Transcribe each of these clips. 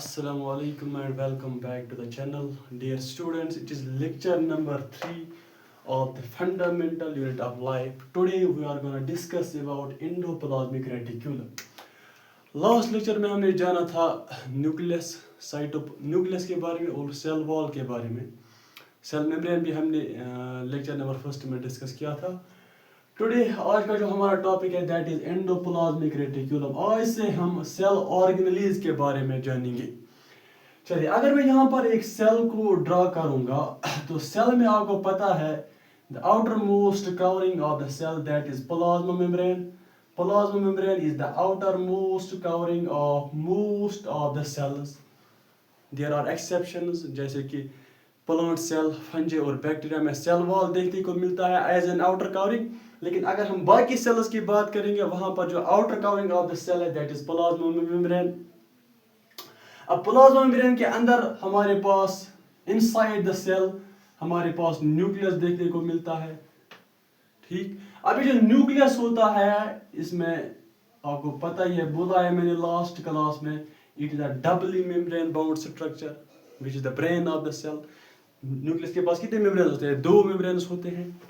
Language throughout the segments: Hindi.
Assalamu alaikum and welcome back to the channel. Dear students, it is lecture number 3 of the fundamental unit of life. Today we are going to discuss about endoplasmic reticulum. Last lecture में हमने जाना था न्यूक्लियस के बारे में और सेल वॉल के बारे में. सेल मेम्ब्रेन भी हमने लेक्चर नंबर 1 में डिस्कस किया था. टुडे आज का जो हमारा टॉपिक है दैट इज एंडोप्लाज्मिक रेटिकुलम. आज से हम सेल ऑर्गेनेलीज के बारे में जानेंगे. चलिए, अगर मैं यहाँ पर एक सेल को ड्रा करूँगा तो सेल में आपको पता है the outermost covering of the cell that is plasma membrane. Plasma membrane is the outermost covering of most of the cells. There are exceptions जैसे कि प्लांट सेल, फंजे और बैक्टीरिया में सेल वॉल देखने को मिलता है एज एन आउटर कवरिंग. लेकिन अगर हम बाकी सेल्स की बात करेंगे वहां पर जो outer covering of the cell है दैट इज प्लाज्मा मेम्ब्रेन. अब प्लाज्मा मेम्ब्रेन के अंदर हमारे पास इनसाइड द सेल हमारे पास न्यूक्लियस देखने को मिलता है. ठीक, अभी जो न्यूक्लियस होता है इसमें आपको पता ही है, बोला है मैंने लास्ट क्लास में, it is a doubly membrane bound structure which is the brain of the cell. Nucleus के पास कितने मेम्ब्रेन होते हैं? 2 मेम्ब्रेन होते हैं.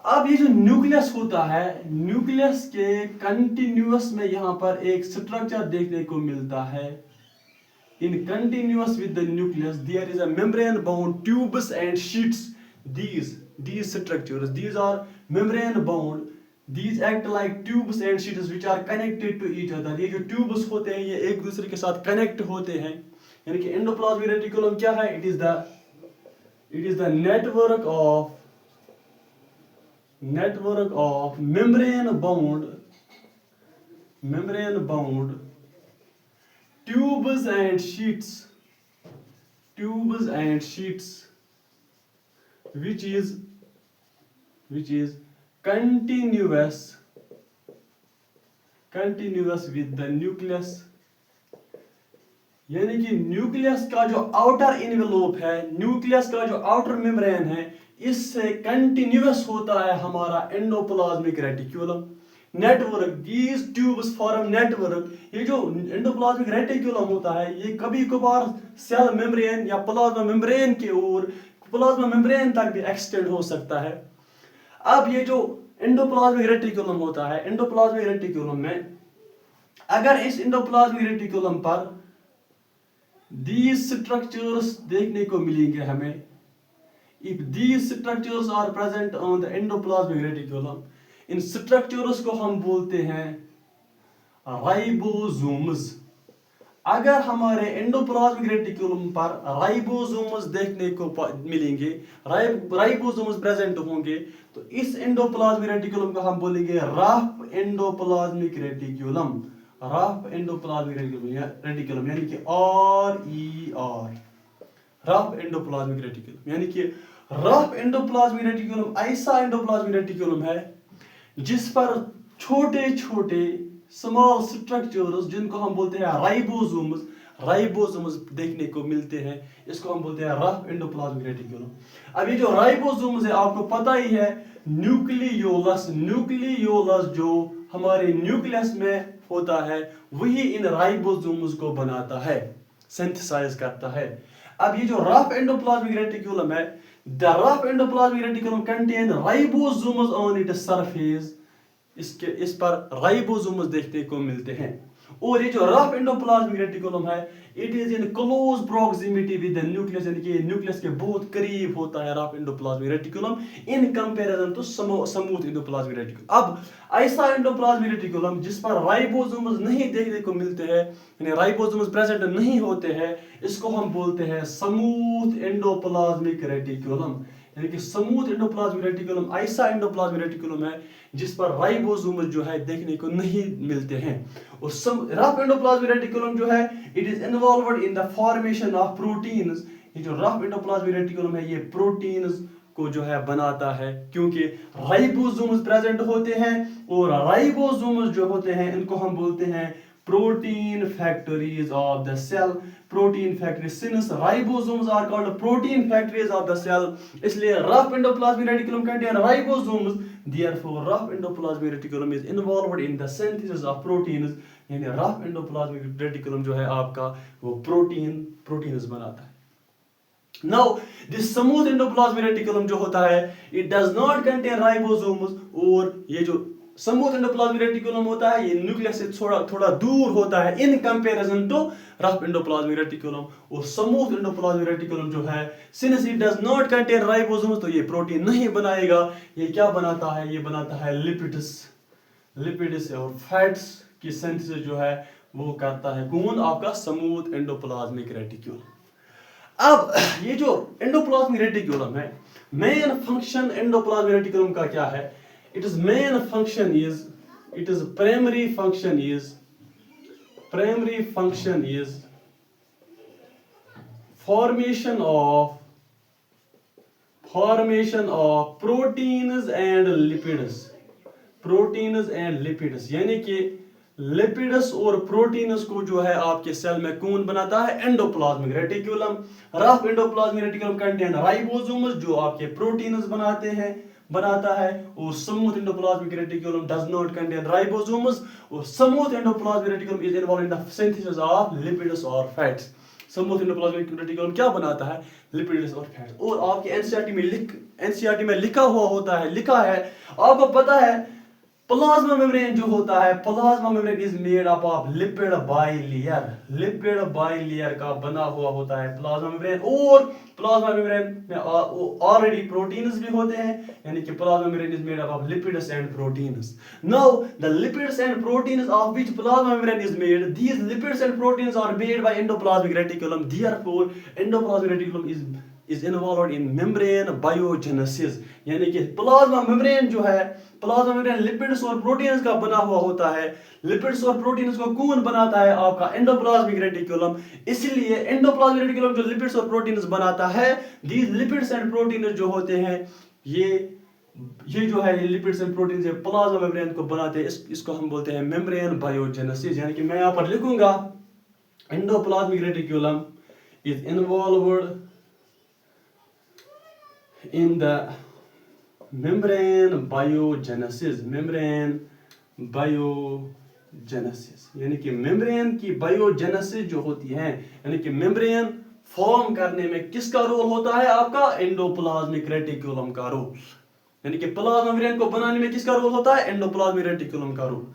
अब ये जो न्यूक्लियस होता है, न्यूक्लियस के कंटिन्यूअस में यहाँ पर एक स्ट्रक्चर देखने को मिलता है. In continuous with the nucleus there is a membrane bound tubes and sheets. These structures, these are membrane bound. These act like tubes and sheets which are connected to each other. ये जो tubes होते हैं ये एक दूसरे के साथ कनेक्ट होते हैं. यानी कि एंडोप्लाज्मिक रेटिकुलम क्या है? It is the network of membrane bound tubes and sheets which is continuous with the nucleus. यानी कि न्यूक्लियस का जो आउटर इनवेलोप है, न्यूक्लियस का जो आउटर मेम्ब्रेन है, इससे कंटिन्यूअस होता है हमारा endoplasmic reticulum network. These tubes form network. ये जो एंडोप्लाज्मिक रेटिकुलम होता है ये कभी कभार सेल मेम्ब्रेन या प्लाज्मा मेम्ब्रेन के ओर प्लाज्मा मेम्ब्रेन तक भी एक्सटेंड हो सकता है. अब ये जो एंडोप्लाज्मिक रेटिकुलम होता है, एंडोप्लाज्मिक रेटिकुलम में अगर इस एंडोप्लाज्मिक रेटिकुलम पर these structures देखने को मिलेंगे हमें. If these structures are present on the endoplasmic reticulum, in structures को हम बोलते हैं राइबोसोम्स. अगर हमारे एंडोप्लाज्मिक रेटिकुलम पर राइबोसोम्स देखने को मिलेंगे, राइबोसोम्स प्रेजेंट होंगे, तो इस एंडोप्लाज्मिक रेटिकुलम को हम बोलेंगे rough endoplasmic reticulum. Rough endoplasmic reticulum यानी कि RER, रफ एंडोप्लाज्मिक रेटिकुलम. यानी कि रफ एंडोप्लाज्मिक रेटिकुलम ऐसा एंडोप्लाज्मिक रेटिकुलम है जिस पर छोटे छोटे स्मॉल स्ट्रक्चर्स जिनको हम बोलते हैं राइबोसोम्स देखने को मिलते हैं. इसको हम बोलते हैं रफ एंडोप्लाज्मिक रेटिकुलम. अब ये जो राइबोसोम्स है आपको पता ही है, न्यूक्लियोलस जो हमारे न्यूक्लियस में होता है वही इन राइबोसोम्स को बनाता है, सिंथेसाइज करता है. अब ये जो रफ एंडोप्लाज्मिक रेटिकुलम है, the rough endoplasmic reticulum contain ribosomes on its surface. इस पर राइबोसोम्स देखने को मिलते हैं. और ये जो रफ एंडोप्लाज्मिक रेटिकुलम है it is in close proximity with the nucleus. यानी कि न्यूक्लियस के बहुत करीब होता है rough endoplasmic reticulum in comparison to smooth endoplasmic reticulum. अब ऐसा एंडोप्लाज्मिक रेटिकुलम जिस पर राइबोसोम्स नहीं देखने को मिलते हैं, यानी राइबोसोम्स प्रेजेंट नहीं होते हैं, इसको हम बोलते हैं स्मूथ एंडोप्लाज्मिक रेटिकुलम. यानी कि स्मूथ एंडोप्लाज्मिक रेटिकुलम ऐसा एंडोप्लाज्मिक रेटिकुलम है जिस पर राइबोसोम्स जो है देखने को नहीं मिलते हैं. और रफ एंडोप्लाज्मिक रेटिकुलम जो है it is involved in the formation of proteins. ये जो रफ एंडोप्लाज्मिक रेटिकुलम है ये प्रोटीन्स को जो है बनाता है क्योंकि राइबोसोम्स प्रेजेंट होते हैं. और राइबोसोम्स जो होते हैं इनको हम बोलते हैं protein factories of the cell. Protein factories, since ribosomes are called protein factories of the cell, इसलिए rough endoplasmic reticulum contain ribosomes. Therefore rough endoplasmic reticulum is involved in the synthesis of proteins. यानी रफ एंडोप्लाज्मिक रेटिकुलम जो है आपका वो प्रोटीन्स बनाता है। Now this smooth endoplasmic reticulum जो होता है it does not contain ribosomes, और ये जो स्मूथ एंडोप्लाज्मिक रेटिकुलम होता है ये न्यूक्लियस से थोड़ा दूर होता है in comparison to rough endoplasmic reticulum. और स्मूथ एंडोप्लाज्मिक रेटिकुलम जो है since it does not contain ribosomes तो ये प्रोटीन नहीं बनाएगा। ये क्या बनाता है, ये बनाता है लिपिड्स और फैट्स की सिंथेसिस जो है वो करता है कौन, आपका स्मूथ एंडोप्लाज्मिक रेटिकुलम। अब ये जो एंडोप्लाज्मिक रेटिकुलम है, मेन फंक्शन एंडोप्लाज्मिक रेटिकुलम का क्या है, it is primary function is formation of proteins and lipids, यानी कि लिपिड्स और प्रोटीन्स को जो है आपके सेल में कौन बनाता है, endoplasmic reticulum. Rough endoplasmic reticulum contain ribosomes जो आपके प्रोटीन्स बनाता है, और smooth endoplasmic reticulum does not contain ribosomes, और smooth endoplasmic reticulum is involved in the synthesis of lipids और फैट्स। स्मूथ एंडोप्लाज्मिक रेटिकुलम क्या बनाता है, लिपिड्स और फैट्स। और आपके एनसीईआरटी में लिखा है आपको पता है प्लाज्मा मेम्ब्रेन जो होता है, plasma membrane is made up of lipid bilayer का बना हुआ होता है प्लाज्मा मेम्ब्रेन। और प्लाज्मा मेम्ब्रेन में ऑलरेडी प्रोटीन्स भी होते हैं, यानी कि plasma membrane is made up of lipids and proteins. Now the lipids and proteins of which plasma membrane is made, these lipids and proteins are made by endoplasmic reticulum, therefore endoplasmic reticulum is involved in membrane biogenesis, यानी कि प्लाज्मा मेम्ब्रेन जो है, प्लाज्मा मेम्ब्रेन लिपिड्स और प्रोटीन्स का बना हुआ होता है। लिपिड्स और प्रोटीन्स को कौन बनाता है, आपका एंडोप्लाज्मिक रेटिकुलम। इसलिए एंडोप्लाज्मिक रेटिकुलम जो लिपिड्स और प्रोटीन्स बनाता है, दीज लिपिड्स एंड प्रोटीन्स जो होते हैं ये जो है lipids and proteins plasma membrane को बनाते हैं, इसको हम बोलते हैं मेम्ब्रेन बायोजेनेसिस। यानी कि मैं यहां पर लिखूंगा endoplasmic reticulum is involved in the membrane biogenesis, यानी कि मेम्ब्रेन की बायोजेनेसिस जो होती है, यानी कि मेम्ब्रेन फॉर्म करने में किसका रोल होता है, आपका एंडोप्लाज्मिक रेटिकुलम का रोल। यानी कि प्लाज्मा मेम्ब्रेन को बनाने में किसका रोल होता है, एंडोप्लाज्मिक रेटिकुलम का रोल।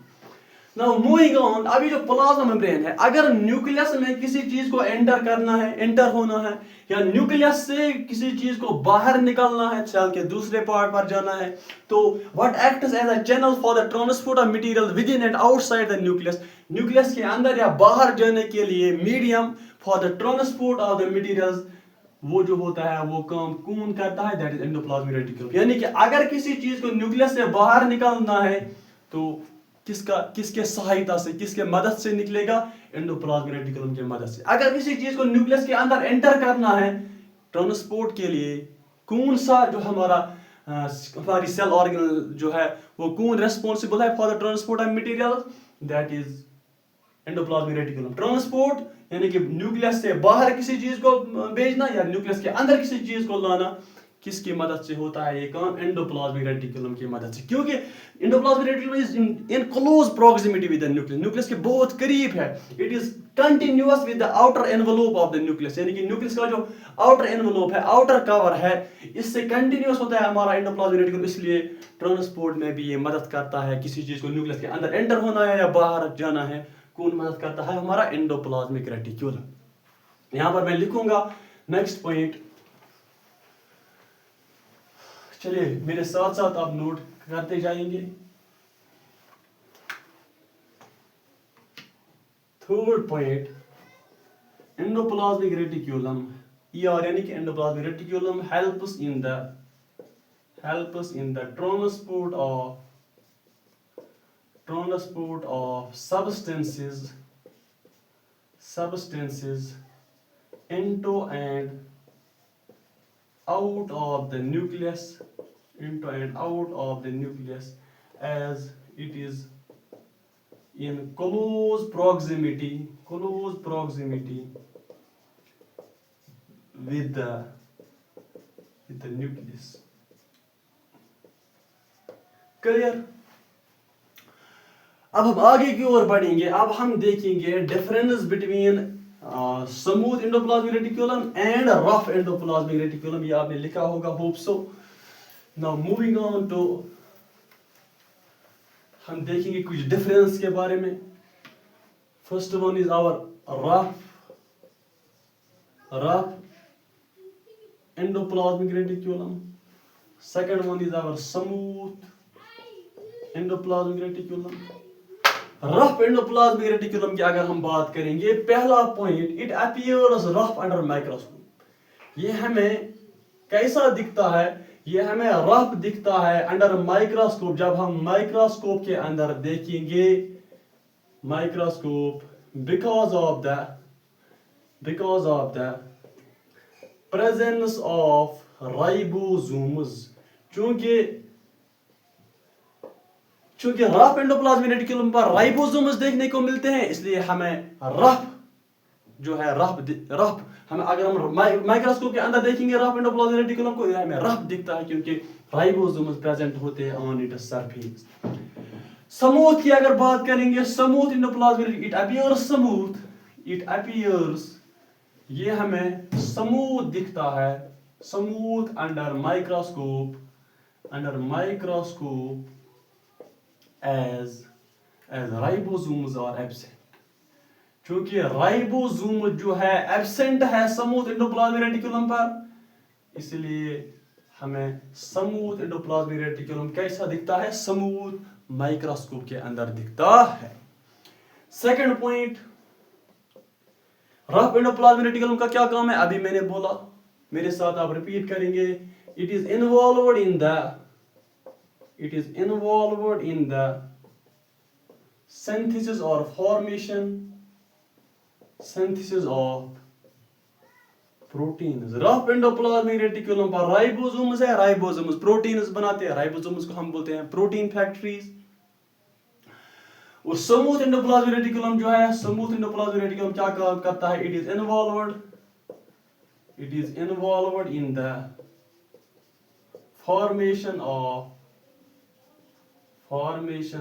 नाउ मूविंग ऑन, अभी जो प्लाज्मा मेम्ब्रेन है, अगर न्यूक्लियस में किसी चीज को एंटर होना है, या न्यूक्लियस से किसी चीज को बाहर निकलना है, सेल के दूसरे पार्ट पर जाना है, तो what acts as a channel for the transport of material within and outside the nucleus, nucleus के अंदर या बाहर जाने के लिए medium for the transport of the materials, वो जो होता है वो काम कौन करता है, दैट इज एंडोप्लाज्मिक रेटिकुलम। यानी कि अगर किसी चीज को न्यूक्लियस से बाहर निकालना है तो किसके सहायता से, किसके मदद से निकलेगा, एंडोप्लाज्मिक रेटिकुलम की मदद से। अगर किसी चीज को न्यूक्लियस के अंदर एंटर करना है ट्रांसपोर्ट के लिए, कौन सा जो हमारी सेल ऑर्गेनल जो है वो कौन रेस्पॉन्सिबल है for the transport of material, that is endoplasmic reticulum. Transport यानी कि न्यूक्लियस से बाहर किसी चीज को भेजना या न्यूक्लियस के अंदर किसी चीज को लाना, किसकी मदद से होता है ये काम, एंडोप्लाज्मिक रेटिकुलम की मदद से। क्योंकि endoplasmic reticulum is in close proximity with the nucleus, nucleus के बहुत करीब है। It is continuous with the outer envelope of the nucleus, यानी कि न्यूक्लियस का जो आउटर एनवेलोप है, आउटर कवर है, इससे कंटिन्यूअस होता है हमारा एंडोप्लाज्मिक रेटिकुलम। इसलिए ट्रांसपोर्ट में भी ये मदद करता है, किसी चीज को न्यूक्लियस के अंदर एंटर होना है या बाहर जाना है, कौन मदद करता है, हमारा एंडोप्लाज्मिक रेटिकुलम। यहां पर मैं लिखूंगा नेक्स्ट पॉइंट, चलिए मेरे साथ साथ आप नोट करते जाएंगे। Third point, endoplasmic reticulum, ER यानी कि endoplasmic reticulum helps in the transport of substances into and out of the nucleus, as it is in close proximity with the nucleus. Clear? अब हम आगे की ओर बढ़ेंगे, अब हम देखेंगे difference between smooth endoplasmic reticulum and rough endoplasmic reticulum. ये आपने लिखा होगा, hope so. Now moving on to, हम देखेंगे कुछ डिफरेंस के बारे में। First one is our rough endoplasmic reticulum. Second one is our smooth endoplasmic reticulum. Rough endoplasmic reticulum की अगर हम बात करेंगे, पहला point, it appears rough under microscope. ये हमें कैसा दिखता है? ये हमें रफ दिखता है अंडर माइक्रोस्कोप। जब हम माइक्रोस्कोप के अंदर देखेंगे, microscope, because of the presence of ribosomes, चूंकि रफ एंडोप्लाज्मिक रेटिकुलम पर राइबोसोम्स देखने को मिलते हैं, इसलिए हमें रफ जो है रफ हम अगर हम माइक्रोस्कोप के अंदर देखेंगे रफ एंडोप्लाज्मिक रेटिकुलम को, हमें रफ दिखता है क्योंकि राइबोसोम्स प्रेजेंट होते हैं ऑन इट्स सरफेस। स्मूथ की अगर बात करेंगे, स्मूथ एंडोप्लाज्मिक, इट अपीयर्स, ये हमें स्मूथ दिखता है, smooth under microscope as ribosomes are absent. क्योंकि राइबोसोम जो है एब्सेंट है स्मूथ एंडोप्लाज्मिक रेटिकुलम पर, इसलिए हमें स्मूथ एंडोप्लाज्मिक रेटिकुलम कैसा दिखता है? स्मूथ माइक्रोस्कोप के अंदर दिखता है। Second point, rough endoplasmic reticulum का क्या काम है? अभी मैंने बोला, मेरे साथ आप रिपीट करेंगे। It is involved in the synthesis or formation of proteins। Rough endoplasmic reticulum पर राइबोसोम्स है, राइबोसोम्स प्रोटीन्स बनाते हैं, राइबोसोम्स को हम बोलते हैं प्रोटीन फैक्ट्रीज। और स्मूथ एंडोप्लाज्मिक रेटिकुलम जो है, स्मूथ एंडोप्लाज्मिक रेटिकुलम क्या काम करता है? It is involved in the formation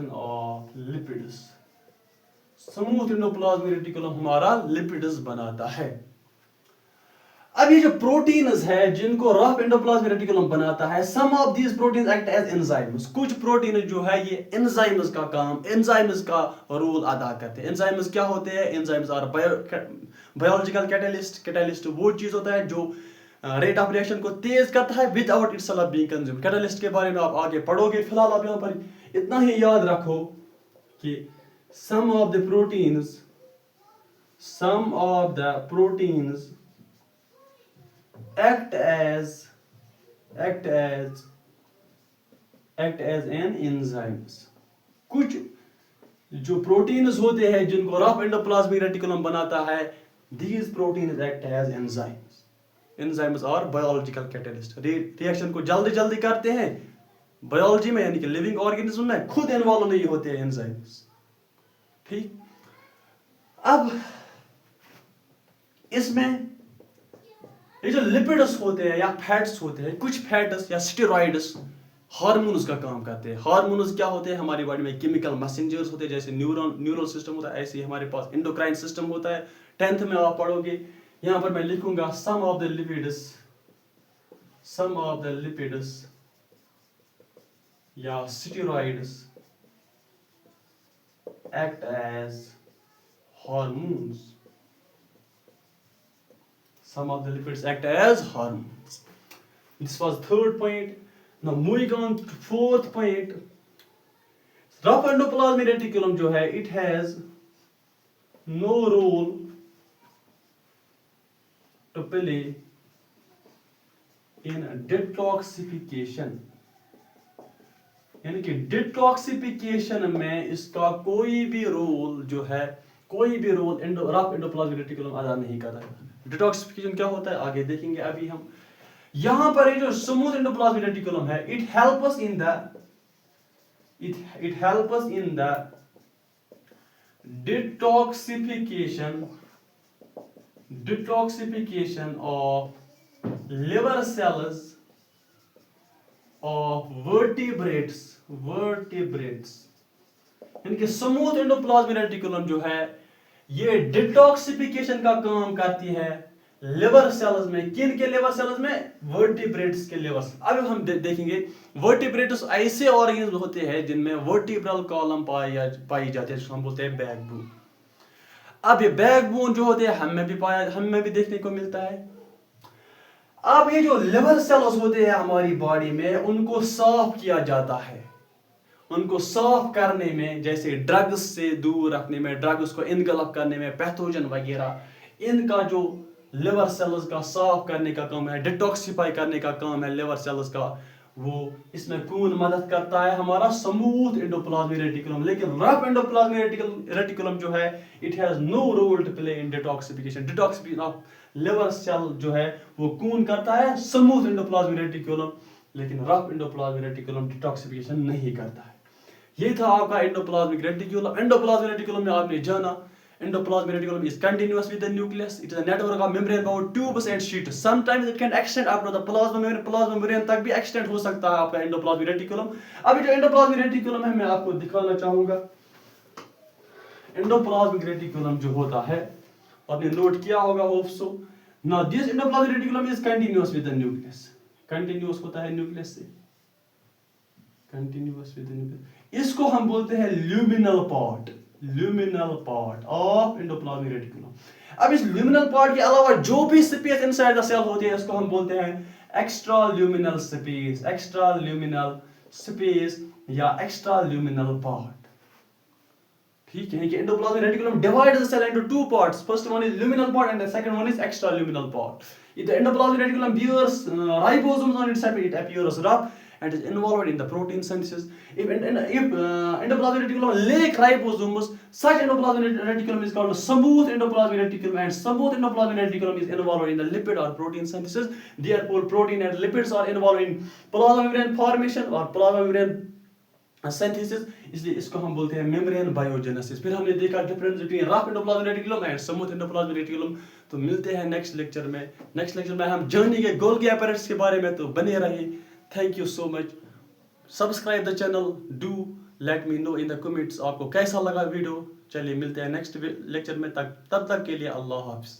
of lipids. Smooth endoplasmic reticulum हमारा लिपिड्स बनाता है। अब ये जो प्रोटीन्स है जिनको रफ एंडोप्लाज्मिक रेटिकुलम बनाता है, some of these proteins act as enzymes. कुछ प्रोटीन जो है ये एंजाइम्स का काम, एंजाइम्स का रोल अदा करते हैं। एंजाइम्स क्या होते हैं? एंजाइम्स आर बायोलॉजिकल कैटलिस्ट वो चीज होता है जो रेट ऑफ रिएक्शन को तेज करता है without itself being consumed. Catalyst के बारे में आप आगे पढ़ोगे, फिलहाल आप यहाँ पर इतना ही याद रखो कि some of the proteins act as an enzymes। कुछ जो प्रोटीन्स होते हैं जिनको रफ एंडोप्लाज्मिक रेटिकुलम बनाता है, these proteins act as enzymes। enzymes are biological catalyst, reaction को जल्दी करते हैं। बायोलॉजी में यानी कि लिविंग ऑर्गेनिज्म में खुद इन्वॉल्व नहीं होते हैं एंजाइम्स। ठीक, अब इसमें ये जो लिपिड्स होते हैं या फैट्स होते हैं, कुछ फैट्स या स्टेरॉइड्स हार्मोन्स का काम करते हैं। हार्मोन्स क्या होते हैं? हमारी बॉडी में केमिकल मैसेंजर्स होते हैं, जैसे न्यूरल सिस्टम होता है, ऐसे ही हमारे पास एंडोक्राइन सिस्टम होता है। 10th में आप पढ़ोगे, यहां पर मैं लिखूंगा सम ऑफ द लिपिड्स या steroids act as hormones। Some of the lipids act as hormones। This was third point. Now moving on to fourth point, rough endoplasmic reticulum जो है, it has no role to play in detoxification। यानी कि डिटॉक्सिफिकेशन में इसका कोई भी रोल रफ एंडोप्लाज्मिक रेटिकुलम अदा नहीं कर रहा है। डिटॉक्सिफिकेशन क्या होता है आगे देखेंगे। अभी हम यहां पर ये जो स्मूथ एंडोप्लाज्मिक रेटिकुलम है, it helps in the detoxification of liver cells of vertebrates। यानी कि स्मूथ एंडोप्लाज्मिक रेटिकुलम जो है ये डिटॉक्सिफिकेशन का काम करती है लिवर सेल्स में। किन के लिवर सेल्स में? वर्टिब्रेट्स के लिवर। अब हम देखेंगे वर्टिब्रेट्स ऐसे ऑर्गेन्स होते हैं जिनमें वर्टिब्रल कॉलम पाई जाती है, जिसको हम बोलते हैं बैकबोन। अब ये बैकबोन जो होते हैं हमें भी देखने को मिलता है। अब ये जो लिवर सेल्स होते हैं हमारी बॉडी में, उनको साफ किया जाता है। उनको साफ करने में, जैसे ड्रग्स से दूर रखने में, ड्रग्स को इनगल्फ करने में, पैथोजन वगैरह, इनका जो लिवर सेल्स का साफ करने का काम है, डिटॉक्सिफाई करने का काम है लिवर सेल्स का, वो इसमें कौन मदद करता है? हमारा स्मूथ एंडोप्लाज्मिक रेटिकुलम। लेकिन रफ एंडोप्लाज्मिक रेटिकुलम जो है, it has no role to play in detoxification. Detoxification of liver cell जो है वो कौन करता है? Smooth endoplasmic reticulum. लेकिन रफ एंडोप्लाज्मिक रेटिकुलम डिटॉक्सिफिकेशन नहीं करता है। ये था आपका एंडोप्लाज्मिक रेटिकुलम। एंडोप्लाज्मिक रेटिकुलम में आपने जाना endoplasmic reticulum is continuous with the nucleus. It is a network of membrane bound tubes and sheets. Sometimes it can extend up to the plasma membrane. Plasma membrane तक भी extend हो सकता है आपका endoplasmic reticulum. अभी जो endoplasmic reticulum है मैं आपको दिखाना चाहूँगा। endoplasmic reticulum जो होता है आपने नोट किया होगा hope so. Now this endoplasmic reticulum is continuous with the nucleus. Continuous होता है nucleus से. Continuous with the nucleus. इसको हम बोलते हैं luminal part. Luminal part of endoplasmic reticulum. अब इस luminal part के अलावा जो भी स्पेस इनसाइड द सेल होती है इसको हम बोलते हैं extra luminal space, extra luminal space या एक्स्ट्रा ल्यूमिनल पार्ट। ठीक है कि endoplasmic reticulum divides the cell into two parts. First one is luminal part and the second one is extra luminal part. If the endoplasmic reticulum bears ribosomes on its surface, it appears rough and is involved in the protein synthesis. If endoplasmic reticulum lack ribosomes, such endoplasmic reticulum is called a smooth endoplasmic reticulum, and smooth endoplasmic reticulum is involved in the lipid or protein synthesis. Therefore, protein and lipids are involved in plasma membrane formation or plasma membrane synthesis. इसलिए इसको हम बोलते हैं मेम्ब्रेन बायोजेनेसिस। फिर हमने देखा difference between rough endoplasmic reticulum and smooth endoplasmic reticulum. तो मिलते हैं नेक्स्ट लेक्चर में। नेक्स्ट लेक्चर में हम जानेंगे गोल्गी apparatus के बारे में, तो बने रहिए। Thank you so much. Subscribe the channel. Do let me know in the comments आपको कैसा लगा वीडियो। चलिए मिलते हैं नेक्स्ट लेक्चर में, तब तक के लिए अल्लाह हाफिज़।